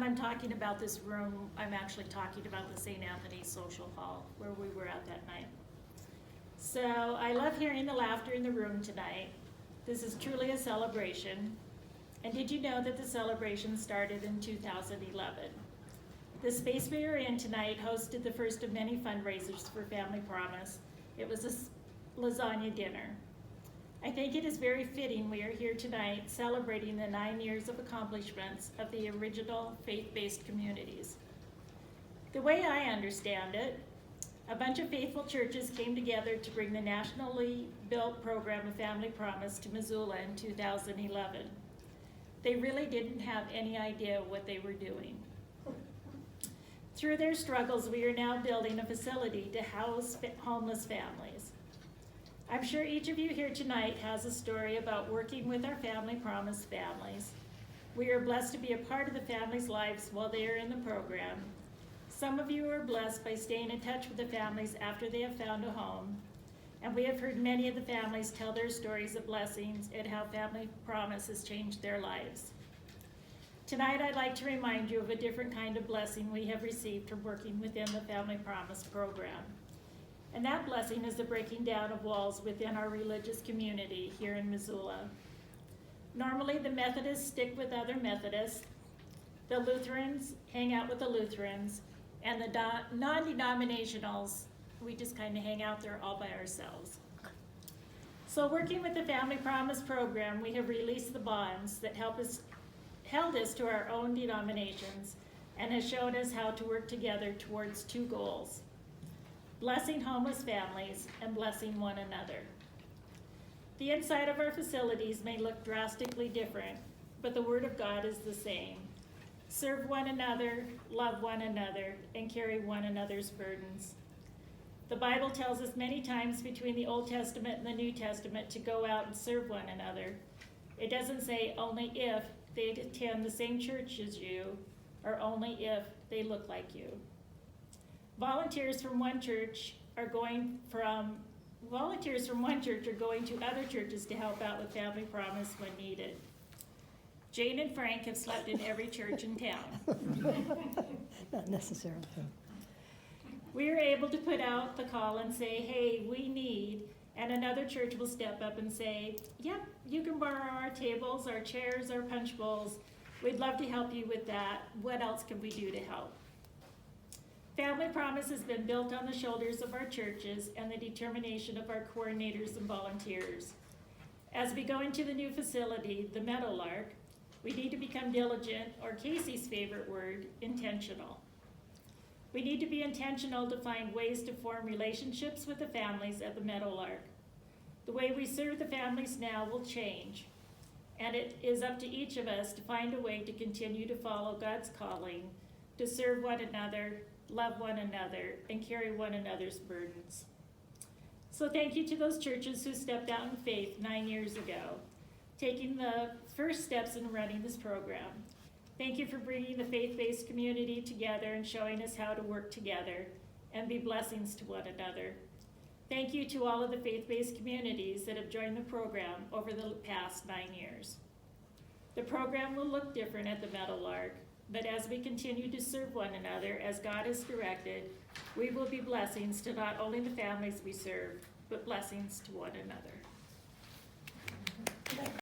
I'm talking about this room, I'm actually talking about the St. Anthony Social Hall where we were at that night. So I love hearing the laughter in the room tonight. This is truly a celebration. And did you know that the celebration started in 2011? The space we are in tonight hosted the first of many fundraisers for Family Promise. It was a lasagna dinner. I think it is very fitting we are here tonight celebrating the 9 years of accomplishments of the original faith-based communities. The way I understand it, a bunch of faithful churches came together to bring the nationally built program of Family Promise to Missoula in 2011. They really didn't have any idea what they were doing. Through their struggles, we are now building a facility to house homeless families. I'm sure each of you here tonight has a story about working with our Family Promise families. We are blessed to be a part of the families' lives while they are in the program. Some of you are blessed by staying in touch with the families after they have found a home. And we have heard many of the families tell their stories of blessings and how Family Promise has changed their lives. Tonight, I'd like to remind you of a different kind of blessing we have received from working within the Family Promise program. And that blessing is the breaking down of walls within our religious community here in Missoula. Normally, the Methodists stick with other Methodists, the Lutherans hang out with the Lutherans, and the non-denominationals, we just kind of hang out there all by ourselves. So working with the Family Promise program, we have released the bonds that held us to our own denominations and has shown us how to work together towards two goals: blessing homeless families and blessing one another. The inside of our facilities may look drastically different, but the Word of God is the same. Serve one another, love one another, and carry one another's burdens. The Bible tells us many times between the Old Testament and the New Testament to go out and serve one another. It doesn't say only if they attend the same church as you, or only if they look like you. Volunteers from one church are going to other churches to help out with Family Promise when needed. Jane and Frank have slept in every church in town. Not necessarily. We are able to put out the call and say, hey, we need, and another church will step up and say, yep, you can borrow our tables, our chairs, our punch bowls. We'd love to help you with that. What else can we do to help? Family Promise has been built on the shoulders of our churches and the determination of our coordinators and volunteers. As we go into the new facility, the Meadowlark, we need to become diligent, or Casey's favorite word, intentional. We need to be intentional to find ways to form relationships with the families at the Meadowlark. The way we serve the families now will change, and it is up to each of us to find a way to continue to follow God's calling, to serve one another, love one another, and carry one another's burdens. So thank you to those churches who stepped out in faith 9 years ago, taking the first steps in running this program. Thank you for bringing the faith-based community together and showing us how to work together and be blessings to one another. Thank you to all of the faith-based communities that have joined the program over the past 9 years. The program will look different at the Meadowlark, but as we continue to serve one another as God has directed, we will be blessings to not only the families we serve, but blessings to one another.